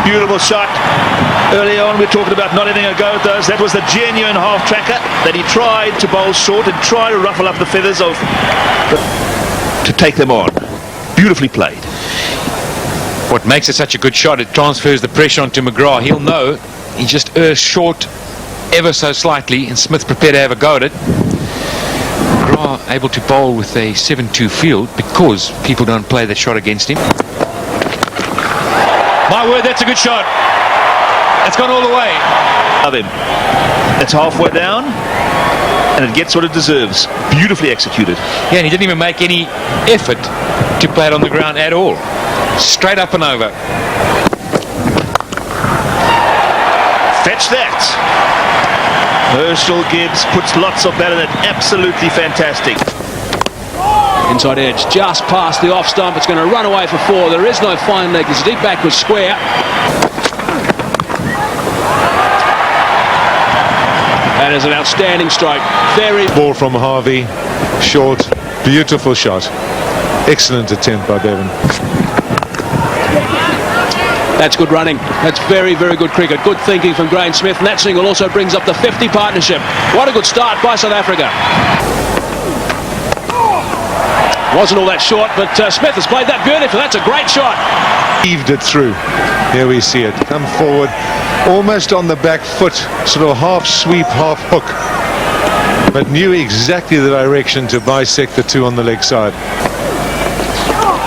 Beautiful shot. Early on we were talking about not having a go at those. That was the genuine half tracker that he tried to bowl short and try to ruffle up the feathers of to take them on. Beautifully played. What makes it such a good shot, it transfers the pressure onto McGrath. He'll know he just errs short ever so slightly, and Smith prepared to have a go at it. McGrath able to bowl with a 7-2 field because people don't play that shot against him. My word, that's a good shot. It's gone all the way. Love him. It's halfway down and it gets what it deserves. Beautifully executed. Yeah, and he didn't even make any effort to play it on the ground at all. Straight up and over. Fetch that. Herschel Gibbs puts lots of that in it. Absolutely fantastic. Inside edge, just past the off stump. It's going to run away for 4. There is no fine leg. There's a deep backward square. That is an outstanding stroke. Very ball from Harvey, short, beautiful shot. Excellent attempt by Bevan. That's good running. That's very, very good cricket. Good thinking from Graeme Smith, and that single also brings up the 50 partnership. What a good start by South Africa. Wasn't all that short, but Smith has played that beautifully. That's a great shot. Heaved it through. Here we see it. Come forward, almost on the back foot, sort of half sweep, half hook. But knew exactly the direction to bisect the 2 on the leg side.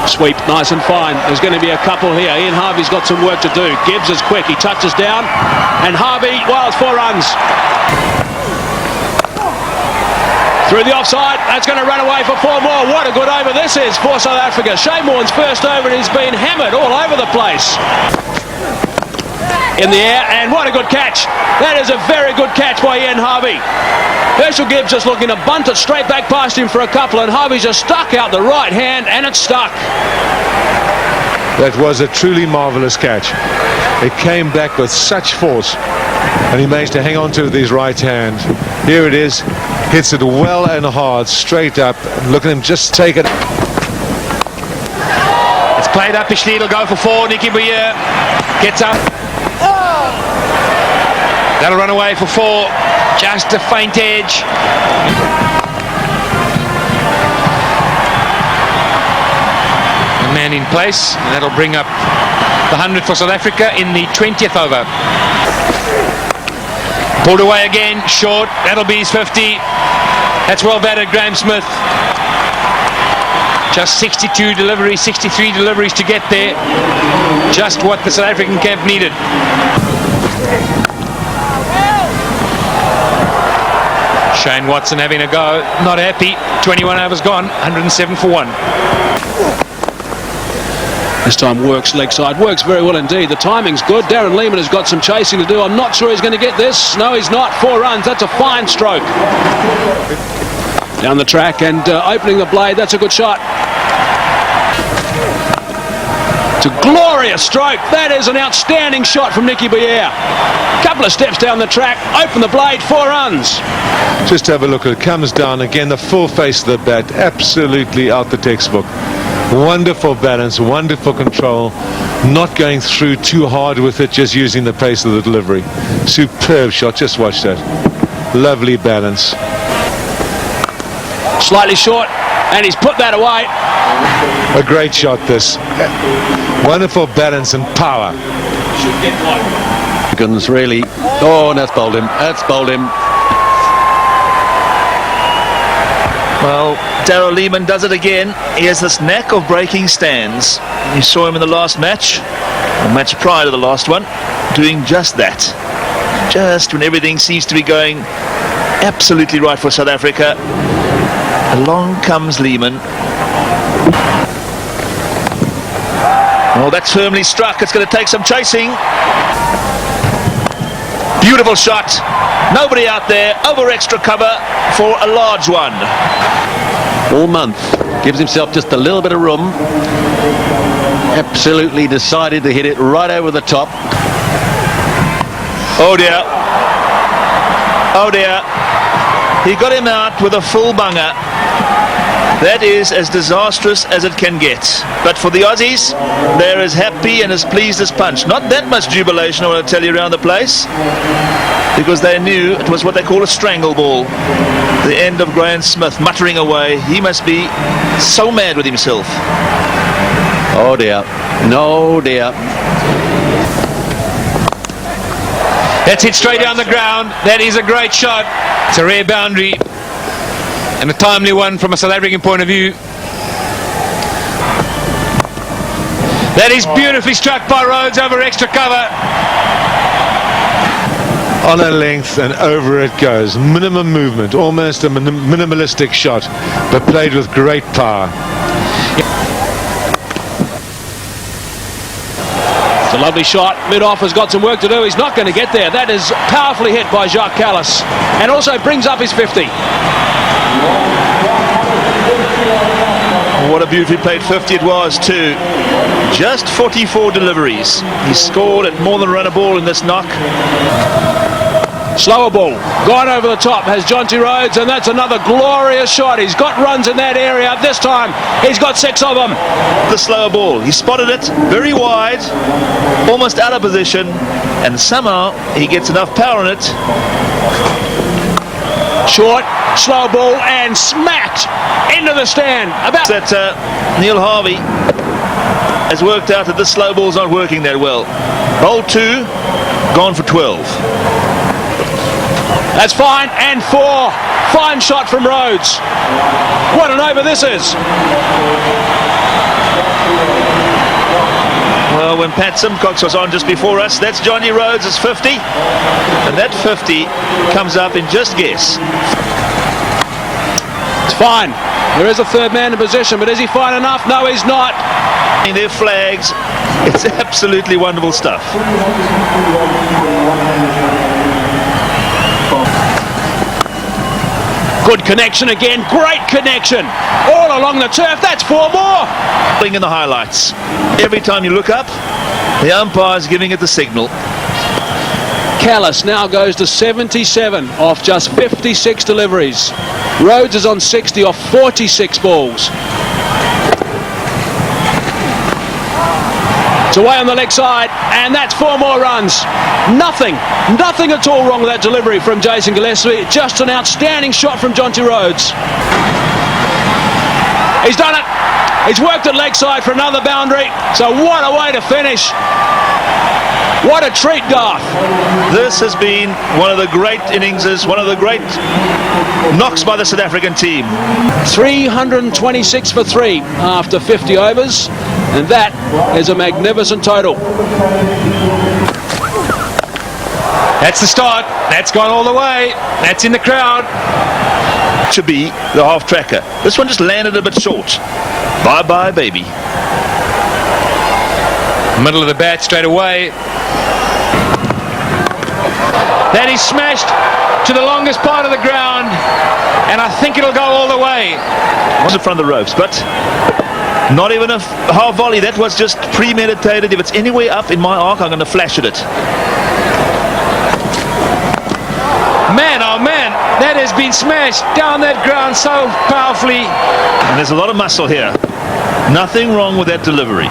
Sweep, nice and fine. There's going to be a couple here. Ian Harvey's got some work to do. Gibbs is quick. He touches down. And Harvey, well, it's 4 runs. Through the offside, that's going to run away for 4 more. What a good over this is for South Africa. Shane Warne's first over, and he's been hammered all over the place. In the air, and what a good catch. That is a very good catch by Ian Harvey. Herschel Gibbs just looking to bunt it straight back past him for a couple, and Harvey's just stuck out the right hand, and it's stuck. That was a truly marvellous catch. It came back with such force, and he managed to hang on to it with his right hand. Here it is, hits it well and hard, straight up. Look at him just take it. It's played up, it'll go for 4. Nicky Boyer gets up. That'll run away for 4. Just a faint edge. A man in place, and that'll bring up the 100 for South Africa in the 20th over. Pulled away again, short. That'll be his 50. That's well batted, Graeme Smith. Just 62 deliveries, 63 deliveries to get there. Just what the South African camp needed. Shane Watson having a go, not happy. 21 overs gone, 107 for 1. This time works leg side, works very well indeed. The timing's good. Darren Lehmann has got some chasing to do. I'm not sure he's going to get this. No, he's not. 4 runs. That's a fine stroke. Down the track and opening the blade. That's a good shot. It's a glorious stroke. That is an outstanding shot from Nicky Boyer. Couple of steps down the track, open the blade, 4 runs. Just have a look. It comes down again, the full face of the bat, absolutely out the textbook. Wonderful balance, wonderful control, not going through too hard with it, just using the pace of the delivery. Superb shot, just watch that. Lovely balance. Slightly short, and he's put that away. A great shot this. Wonderful balance and power. Goodness, really. Oh, that's bowled him. That's bowled him. Well, Darren Lehmann does it again. He has this knack of breaking stands. You saw him in the last match, the match prior to the last one, doing just that. Just when everything seems to be going absolutely right for South Africa, along comes Lehmann. Oh, that's firmly struck. It's going to take some chasing. Beautiful shot. Nobody out there. Over extra cover for a large one. All month. Gives himself just a little bit of room. Absolutely decided to hit it right over the top. Oh dear. Oh dear. He got him out with a full bunger. That is as disastrous as it can get. But for the Aussies, they're as happy and as pleased as punch. Not that much jubilation, I want to tell you, around the place, because they knew it was what they call a strangle ball. The end of Graeme Smith muttering away. He must be so mad with himself. Oh dear. No dear. That's hit straight down the ground. That is a great shot. It's a rare boundary and a timely one from a South African point of view. That is beautifully struck by Rhodes over extra cover. On a length and over it goes. Minimum movement, almost a minimalistic shot, but played with great power. It's a lovely shot. Mid-off has got some work to do. He's not going to get there. That is powerfully hit by Jacques Kallis, and also brings up his 50. What a beautifully played 50 it was too. Just 44 deliveries. He scored at more than run a ball in this knock. Slower ball, gone over the top, has Jonty Rhodes, and that's another glorious shot. He's got runs in that area. This time he's got 6 of them. The slower ball, he spotted it very wide, almost out of position, and somehow he gets enough power in it. Short, slow ball, and smacked into the stand. About that Neil Harvey has worked out that this slow ball's not working that well. Bowl 2, gone for 12. That's fine, and 4. Fine shot from Rhodes. What an over this is. Well, when Pat Simcox was on just before us, that's Jonty Rhodes' 50. And that 50 comes up in just guess. It's fine. There is a third man in position, but is he fine enough? No, he's not. Their flags, it's absolutely wonderful stuff. Good connection again, great connection. All along the turf, that's 4 more. In the highlights. Every time you look up, the umpire's giving it the signal. Kallis now goes to 77 off just 56 deliveries. Rhodes is on 60 off 46 balls. It's away on the leg side, and that's 4 more runs. Nothing at all wrong with that delivery from Jason Gillespie. Just an outstanding shot from Jonty Rhodes. He's done it. He's worked at leg side for another boundary. So what a way to finish. What a treat, Garth. This has been one of the great innings, one of the great knocks by the South African team. 326 for 3 after 50 overs, and that is a magnificent total. That's the start. That's gone all the way. That's in the crowd. To be the half tracker. This one just landed a bit short. Bye-bye, baby. Middle of the bat straight away. That is smashed to the longest part of the ground, and I think it'll go all the way. Was in front of the ropes, but not even a half volley. That was just premeditated. If it's anywhere up in my arc, I'm going to flash at it. Man, oh man, that has been smashed down that ground so powerfully. And there's a lot of muscle here. Nothing wrong with that delivery.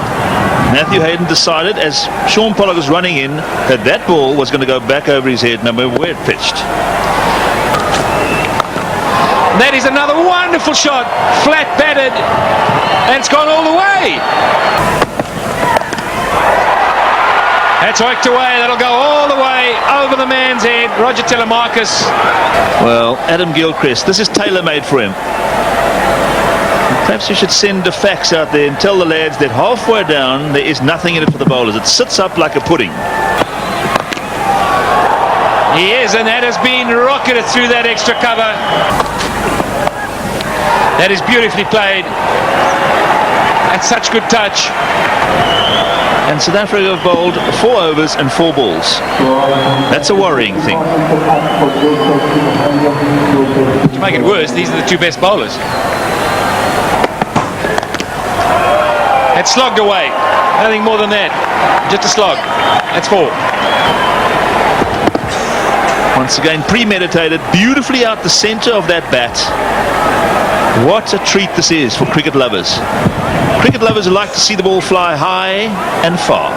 Matthew Hayden decided, as Sean Pollock was running in, that that ball was going to go back over his head, no matter where it pitched. That is another wonderful shot, flat batted, and it's gone all the way. That's hooked away. That'll go all the way over the man's head. Roger Telemarcus. Well, Adam Gilchrist, this is tailor-made for him. Perhaps you should send a fax out there and tell the lads that halfway down there is nothing in it for the bowlers. It sits up like a pudding. He is, and that has been rocketed through that extra cover. That is beautifully played. That's such good touch. And South Africa have bowled 4 overs and 4 balls. That's a worrying thing. To make it worse, these are the 2 best bowlers. It's slogged away. Nothing more than that. Just a slog. That's 4. Once again, premeditated, beautifully out the centre of that bat. What a treat this is for cricket lovers. Cricket lovers who like to see the ball fly high and far.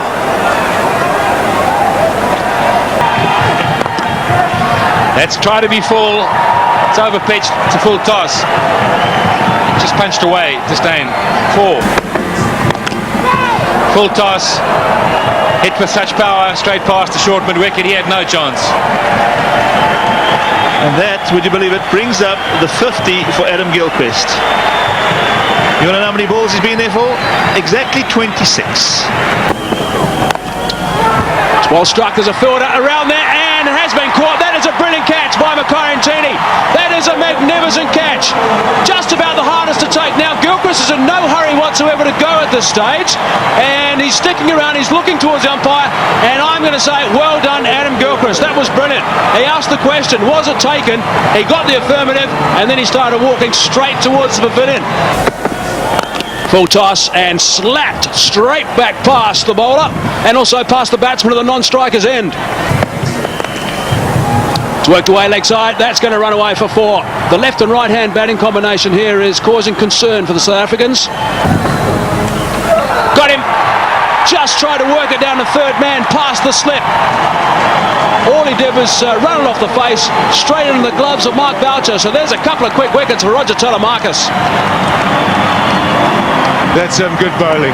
That's try to be full. It's over pitched. It's a full toss. Just punched away. Disdain. 4. Full toss. Hit with such power straight past the short mid wicket. He had no chance. And that, would you believe it, brings up the 50 for Adam Gilchrist. You want to know how many balls he's been there for? Exactly 26. It's well struck. There's a fielder around there and it has been caught. That is a brilliant catch by Makarantini. That is a magnificent catch. Just about the hardest to take. Now Gilchrist is in no hurry whatsoever to go at this stage, and he's sticking around. He's looking towards the umpire, and I'm going to say well done Adam Gilchrist. That was brilliant. He asked the question, was it taken? He got the affirmative, and then he started walking straight towards the pavilion. Full toss and slapped straight back past the bowler and also past the batsman of the non-striker's end. It's worked away leg side. That's going to run away for 4. The left and right hand batting combination here is causing concern for the South Africans. Got him. Just tried to work it down the third man past the slip. All he did was run it off the face straight into the gloves of Mark Boucher. So there's a couple of quick wickets for Roger Telemarcus. That's some good bowling.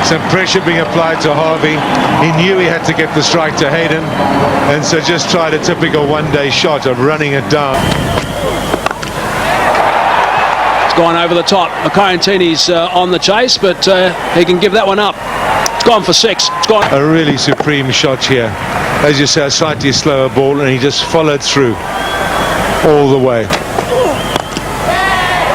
Some pressure being applied to Harvey. He knew he had to get the strike to Hayden, and so just tried a typical one-day shot of running it down. It's gone over the top. Makarantini's on the chase, but he can give that one up. It's gone for 6. It's gone. A really supreme shot here. As you say, a slightly slower ball, and he just followed through all the way.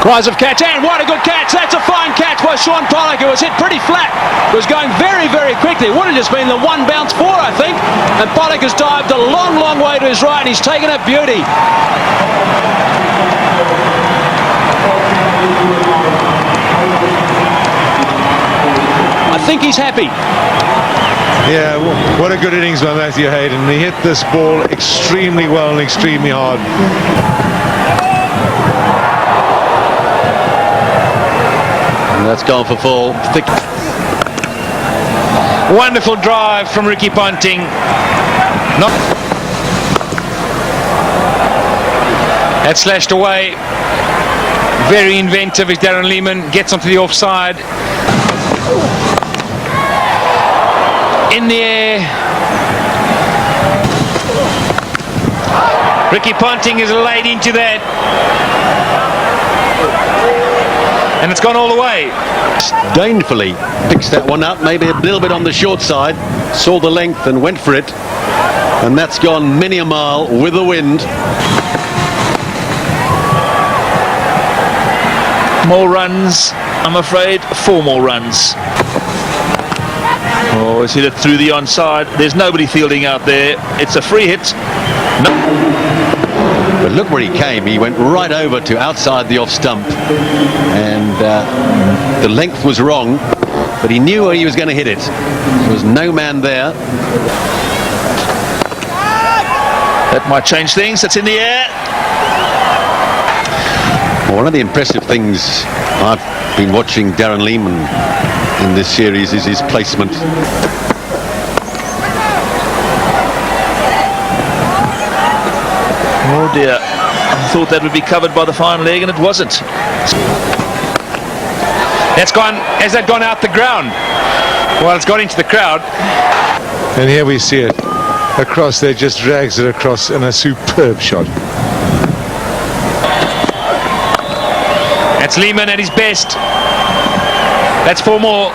Cries of catch, and what a good catch. That's a fine catch by Sean Pollock. It was hit pretty flat. It was going very, very quickly. It would have just been the 1 bounce 4, I think. And Pollock has dived a long, long way to his right, and he's taken a beauty. I think he's happy. Yeah, what a good innings by Matthew Hayden. He hit this ball extremely well and extremely hard. That's gone for 4. Thick. Wonderful drive from Ricky Ponting. That slashed away. Very inventive is Darren Lehmann. Gets onto the offside. In the air. Ricky Ponting is laid into that. And it's gone all the way. Disdainfully picks that one up, maybe a little bit on the short side, saw the length and went for it, and that's gone many a mile with the wind. More runs, I'm afraid. 4 more runs. Oh, he's hit it through the onside. There's nobody fielding out there. It's a free hit. No. But look where he came. He went right over to outside the off stump, and the length was wrong, but he knew where he was going to hit it. There was no man there. That might change things. It's in the air. Well, one of the impressive things I've been watching Darren Lehmann in this series is his placement. Oh dear, I thought that would be covered by the fine leg, and it wasn't. That's gone. Has that gone out the ground? Well, it's gone into the crowd. And here we see it. Across there, just drags it across in a superb shot. That's Lehmann at his best. That's 4 more.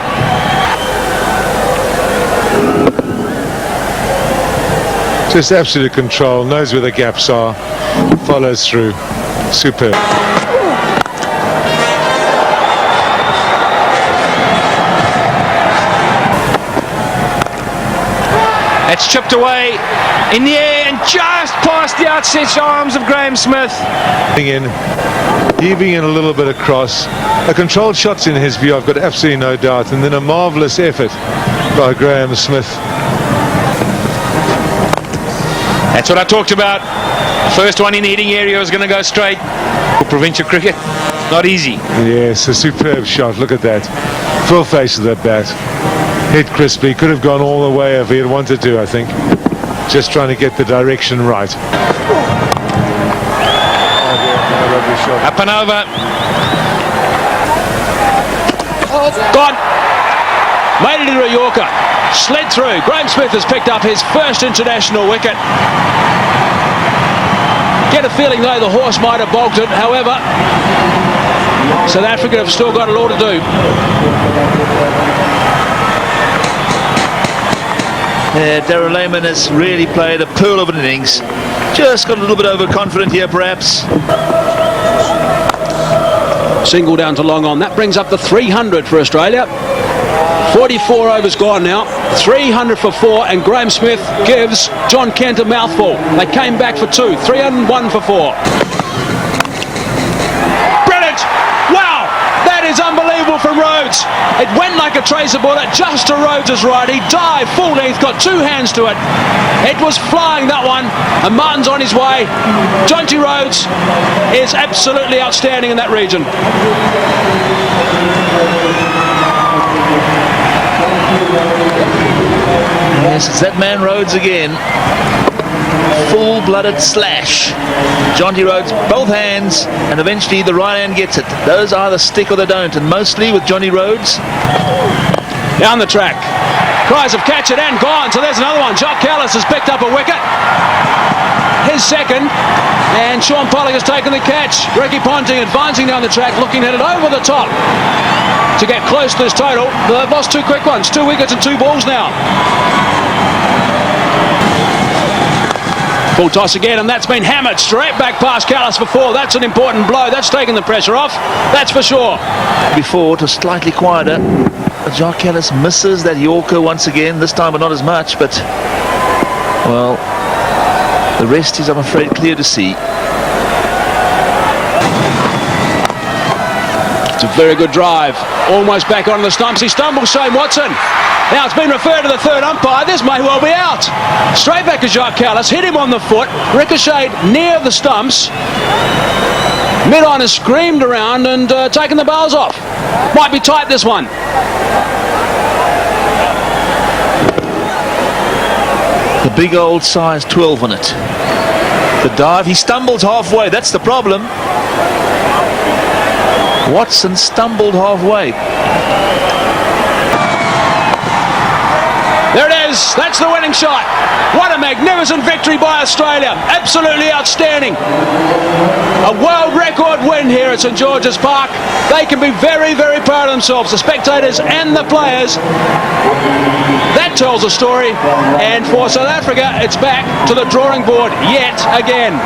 Just absolute control, knows where the gaps are, follows through. Superb. That's chipped away in the air and just past the outstretched arms of Graeme Smith. Heaving in a little bit across. A controlled shot's in his view, I've got absolutely no doubt. And then a marvellous effort by Graeme Smith. That's what I talked about. First one in the hitting area was going to go straight. For provincial cricket, not easy. Yes, a superb shot. Look at that. Full face of that bat. Hit crispy. Could have gone all the way if he had wanted to, I think. Just trying to get the direction right. Up and over. Gone. Made it into a Yorker. Slid through. Graeme Smith has picked up his first international wicket. Get a feeling though the horse might have bogged it. However, South Africa have still got a lot to do. Yeah, Darren Lehmann has really played a pearl of an innings. Just got a little bit overconfident here perhaps. Single down to long on. That brings up the 300 for Australia. 44 overs gone now. 300 for 4, and Graeme Smith gives John Kent a mouthful. They came back for 2. 301 for 4. Brilliant! Wow! That is unbelievable from Rhodes. It went like a tracer bullet just to Rhodes' right. He dived full length, got 2 hands to it. It was flying, that one, and Martin's on his way. Jonty Rhodes is absolutely outstanding in that region. Yes, it's that man Rhodes again. Full-blooded slash. Jonty Rhodes, both hands, and eventually the right hand gets it. Those either stick or they don't, and mostly with Jonty Rhodes. Down the track. Cries of catch it and gone. So there's another one. Jacques Kallis has picked up a wicket. His second. And Sean Pollock has taken the catch. Ricky Ponting advancing down the track, looking at it over the top to get close to this total. They've lost 2 quick ones. 2 wickets and 2 balls now. Full toss again, and that's been hammered straight back past Kallis for 4. That's an important blow. That's taken the pressure off. That's for sure. Before, it was slightly quieter. Jacques Kallis misses that Yorker once again, this time but not as much, but well, the rest is, I'm afraid, clear to see. It's a very good drive. Almost back on the stumps. He stumbles, Shane Watson. Now it's been referred to the third umpire. This may well be out. Straight back to Jacques Kallis. Hit him on the foot. Ricocheted near the stumps. Mid-on has screamed around and taken the bars off. Might be tight, this one. The big old size 12 on it. The dive, he stumbles halfway. That's the problem. Watson stumbled halfway. There it is. That's the winning shot. What a magnificent victory by Australia. Absolutely outstanding. A world record win here at St George's Park. They can be very, very proud of themselves, the spectators and the players. That tells a story. And for South Africa, it's back to the drawing board yet again.